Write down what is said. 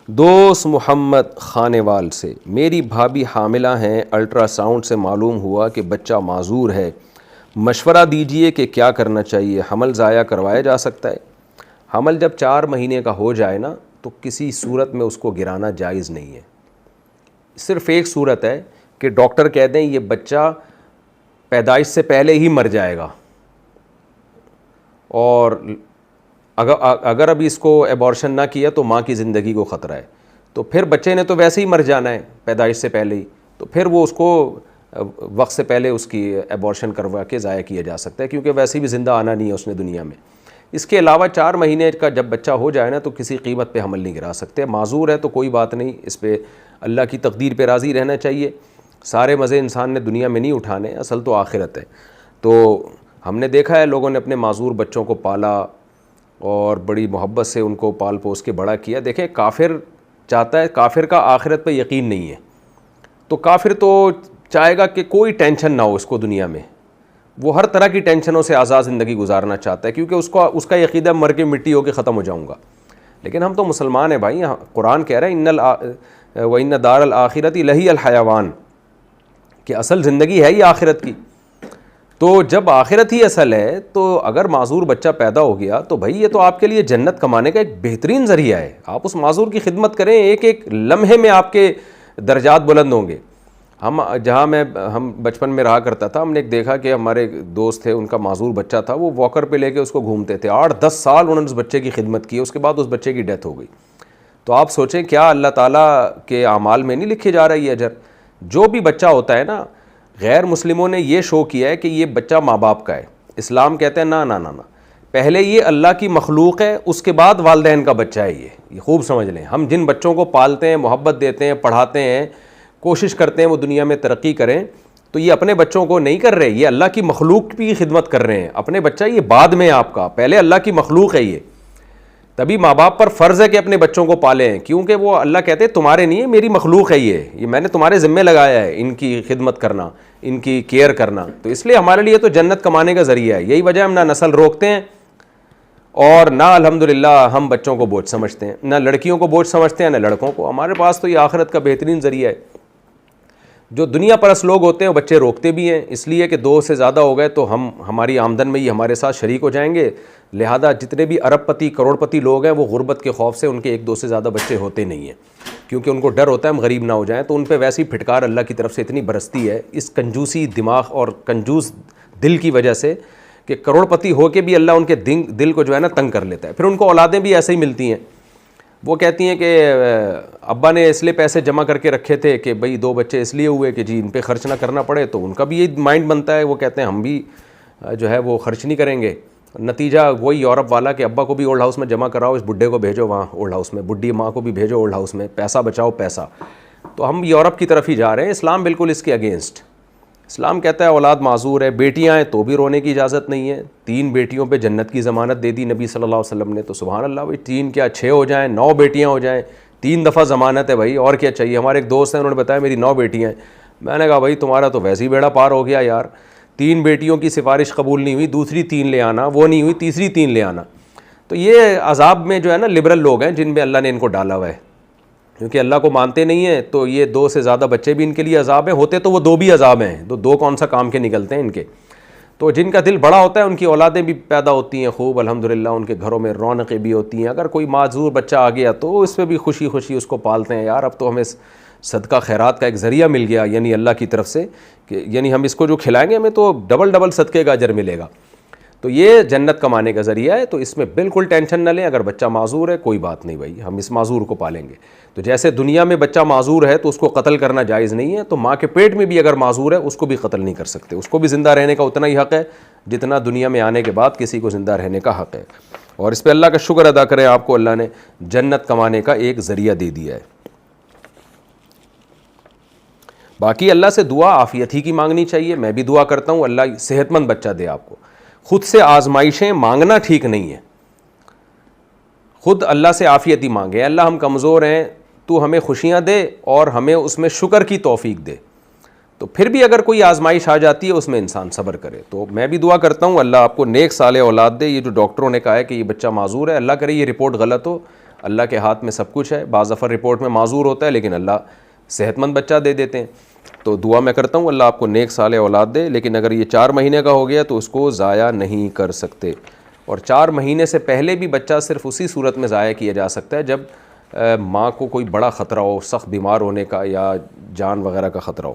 دوست محمد خانیوال سے، میری بھابھی حاملہ ہیں، الٹرا ساؤنڈ سے معلوم ہوا کہ بچہ معذور ہے، مشورہ دیجئے کہ کیا کرنا چاہیے، حمل ضائع کروایا جا سکتا ہے؟ حمل جب 4 مہینے کا ہو جائے نا تو کسی صورت میں اس کو گرانا جائز نہیں ہے۔ صرف ایک صورت ہے کہ ڈاکٹر کہہ دیں یہ بچہ پیدائش سے پہلے ہی مر جائے گا، اور اگر ابھی اس کو ایبارشن نہ کیا تو ماں کی زندگی کو خطرہ ہے، تو پھر بچے نے تو ویسے ہی مر جانا ہے پیدائش سے پہلے ہی، تو پھر وہ اس کو وقت سے پہلے اس کی ایبارشن کروا کے ضائع کیا جا سکتا ہے، کیونکہ ویسے بھی زندہ آنا نہیں ہے اس نے دنیا میں۔ اس کے علاوہ 4 مہینے کا جب بچہ ہو جائے نا تو کسی قیمت پہ حمل نہیں گرا سکتے۔ معذور ہے تو کوئی بات نہیں، اس پہ اللہ کی تقدیر پہ راضی رہنا چاہیے۔ سارے مزے انسان نے دنیا میں نہیں اٹھانے، اصل تو آخرت ہے۔ تو ہم نے دیکھا ہے لوگوں نے اپنے معذور بچوں کو پالا اور بڑی محبت سے ان کو پال پوس کے بڑا کیا۔ دیکھیں کافر چاہتا ہے، کافر کا آخرت پہ یقین نہیں ہے، تو کافر تو چاہے گا کہ کوئی ٹینشن نہ ہو اس کو دنیا میں، وہ ہر طرح کی ٹینشنوں سے آزاد زندگی گزارنا چاہتا ہے، کیونکہ اس کا عقیدہ مر کے مٹی ہو کے ختم ہو جاؤں گا۔ لیکن ہم تو مسلمان ہیں بھائی، قرآن کہہ رہا ہے وَإِنَّ دَارَ الْآخِرَةِ لَهِيَ الْحَيَوَانُ، کہ اصل زندگی ہے ہی آخرت کی۔ تو جب آخرت ہی اصل ہے تو اگر معذور بچہ پیدا ہو گیا تو بھائی یہ تو آپ کے لیے جنت کمانے کا ایک بہترین ذریعہ ہے۔ آپ اس معذور کی خدمت کریں، ایک ایک لمحے میں آپ کے درجات بلند ہوں گے۔ ہم بچپن میں رہا کرتا تھا، ہم نے ایک دیکھا کہ ہمارے دوست تھے، ان کا معذور بچہ تھا، وہ واکر پہ لے کے اس کو گھومتے تھے، 8-10 سال انہوں نے اس بچے کی خدمت کی، اس کے بعد اس بچے کی ڈیتھ ہو گئی۔ تو آپ سوچیں کیا اللہ تعالیٰ کے اعمال میں نہیں لکھے جا رہا یہ اجر؟ جو بھی بچہ ہوتا ہے نا، غیر مسلموں نے یہ شو کیا ہے کہ یہ بچہ ماں باپ کا ہے، اسلام کہتے ہیں نا نا نا نا، پہلے یہ اللہ کی مخلوق ہے، اس کے بعد والدین کا بچہ ہے۔ یہ خوب سمجھ لیں، ہم جن بچوں کو پالتے ہیں، محبت دیتے ہیں، پڑھاتے ہیں، کوشش کرتے ہیں وہ دنیا میں ترقی کریں، تو یہ اپنے بچوں کو نہیں کر رہے، یہ اللہ کی مخلوق کی خدمت کر رہے ہیں۔ اپنے بچہ یہ بعد میں آپ کا، پہلے اللہ کی مخلوق ہے یہ۔ تبھی ماں باپ پر فرض ہے کہ اپنے بچوں کو پالیں، کیونکہ وہ اللہ کہتے ہیں تمہارے نہیں ہے، میری مخلوق ہے یہ میں نے تمہارے ذمہ لگایا ہے ان کی خدمت کرنا، ان کی کیئر کرنا، تو اس لیے ہمارے لیے تو جنت کمانے کا ذریعہ ہے۔ یہی وجہ ہم نہ نسل روکتے ہیں اور نہ الحمدللہ ہم بچوں کو بوجھ سمجھتے ہیں، نہ لڑکیوں کو بوجھ سمجھتے ہیں نہ لڑکوں کو۔ ہمارے پاس تو یہ آخرت کا بہترین ذریعہ ہے۔ جو دنیا پرست لوگ ہوتے ہیں وہ بچے روکتے بھی ہیں، اس لیے کہ 2 سے زیادہ ہو گئے تو ہماری آمدن میں یہ ہمارے ساتھ شریک ہو جائیں گے، لہذا جتنے بھی ارب پتی کروڑ پتی لوگ ہیں وہ غربت کے خوف سے ان کے 1-2 سے زیادہ بچے ہوتے نہیں ہیں، کیونکہ ان کو ڈر ہوتا ہے ہم غریب نہ ہو جائیں، تو ان پہ ویسی پھٹکار اللہ کی طرف سے اتنی برستی ہے اس کنجوسی دماغ اور کنجوس دل کی وجہ سے کہ کروڑ پتی ہو کے بھی اللہ ان کے دل کو جو ہے نا تنگ کر لیتا ہے۔ پھر ان کو اولادیں بھی ایسے ہی ملتی ہیں، وہ کہتی ہیں کہ ابا نے اس لیے پیسے جمع کر کے رکھے تھے کہ بھئی 2 بچے اس لیے ہوئے کہ جی ان پہ خرچ نہ کرنا پڑے، تو ان کا بھی یہ مائنڈ بنتا ہے، وہ کہتے ہیں ہم بھی جو ہے وہ خرچ نہیں کریں گے۔ نتیجہ وہی یورپ والا کہ ابا کو بھی اولڈ ہاؤس میں جمع کراؤ، اس بڈھے کو بھیجو وہاں اولڈ ہاؤس میں، بڈھی ماں کو بھی بھیجو اولڈ ہاؤس میں، پیسہ بچاؤ پیسہ۔ تو ہم یورپ کی طرف ہی جا رہے ہیں، اسلام بالکل اس کے اگینسٹ۔ اسلام کہتا ہے اولاد معذور ہے، بیٹیاں ہیں تو بھی رونے کی اجازت نہیں ہے۔ 3 بیٹیوں پہ جنت کی ضمانت دے دی نبی صلی اللہ علیہ وسلم نے، تو سبحان اللہ بھائی 3 کیا 6 ہو جائیں، 9 بیٹیاں ہو جائیں، 3 دفعہ ضمانت ہے بھائی، اور کیا چاہیے۔ ہمارے ایک دوست ہیں انہوں نے بتایا میری 9 بیٹیاں ہیں، میں نے کہا بھائی تمہارا تو ویسے ہی بیڑا پار ہو گیا یار، 3 بیٹیوں کی سفارش قبول نہیں ہوئی، دوسری 3 لے آنا، وہ نہیں ہوئی تیسری 3 لے آنا۔ تو یہ عذاب میں جو ہے نا لبرل لوگ ہیں جن میں اللہ نے ان کو ڈالا ہوا ہے، کیونکہ اللہ کو مانتے نہیں ہیں، تو یہ 2 سے زیادہ بچے بھی ان کے لیے عذاب ہیں، ہوتے تو وہ 2 بھی عذاب ہیں، تو 2 کون سا کام کے نکلتے ہیں ان کے۔ تو جن کا دل بڑا ہوتا ہے ان کی اولادیں بھی پیدا ہوتی ہیں خوب الحمدللہ، ان کے گھروں میں رونقیں بھی ہوتی ہیں۔ اگر کوئی معذور بچہ آ گیا تو اس پہ بھی خوشی خوشی اس کو پالتے ہیں، یار اب تو ہمیں صدقہ خیرات کا ایک ذریعہ مل گیا، یعنی اللہ کی طرف سے، کہ یعنی ہم اس کو جو کھلائیں گے ہمیں تو ڈبل صدقے کا اجر ملے گا۔ تو یہ جنت کمانے کا ذریعہ ہے، تو اس میں بالکل ٹینشن نہ لیں۔ اگر بچہ معذور ہے کوئی بات نہیں بھائی، ہم اس معذور کو پالیں گے۔ تو جیسے دنیا میں بچہ معذور ہے تو اس کو قتل کرنا جائز نہیں ہے، تو ماں کے پیٹ میں بھی اگر معذور ہے اس کو بھی قتل نہیں کر سکتے، اس کو بھی زندہ رہنے کا اتنا ہی حق ہے جتنا دنیا میں آنے کے بعد کسی کو زندہ رہنے کا حق ہے۔ اور اس پہ اللہ کا شکر ادا کریں، آپ کو اللہ نے جنت کمانے کا ایک ذریعہ دے دیا ہے۔ باقی اللہ سے دعا عافیت ہی کی مانگنی چاہیے، میں بھی دعا کرتا ہوں اللہ صحت مند بچہ دے آپ کو۔ خود سے آزمائشیں مانگنا ٹھیک نہیں ہے، خود اللہ سے عافیت ہی مانگے، اللہ ہم کمزور ہیں، تو ہمیں خوشیاں دے اور ہمیں اس میں شکر کی توفیق دے۔ تو پھر بھی اگر کوئی آزمائش آ جاتی ہے اس میں انسان صبر کرے۔ تو میں بھی دعا کرتا ہوں اللہ آپ کو نیک صالح اولاد دے۔ یہ جو ڈاکٹروں نے کہا ہے کہ یہ بچہ معذور ہے، اللہ کرے یہ رپورٹ غلط ہو، اللہ کے ہاتھ میں سب کچھ ہے. بعض دفعہ رپورٹ میں معذور ہوتا ہے لیکن اللہ صحت مند بچہ دے دیتے ہیں. تو دعا میں کرتا ہوں اللہ آپ کو نیک صالح اولاد دے. لیکن اگر یہ 4 مہینے کا ہو گیا تو اس کو ضائع نہیں کر سکتے. اور 4 مہینے سے پہلے بھی بچہ صرف اسی صورت میں ضائع کیا جا سکتا ہے جب ماں کو کوئی بڑا خطرہ ہو, سخت بیمار ہونے کا یا جان وغیرہ کا خطرہ ہو.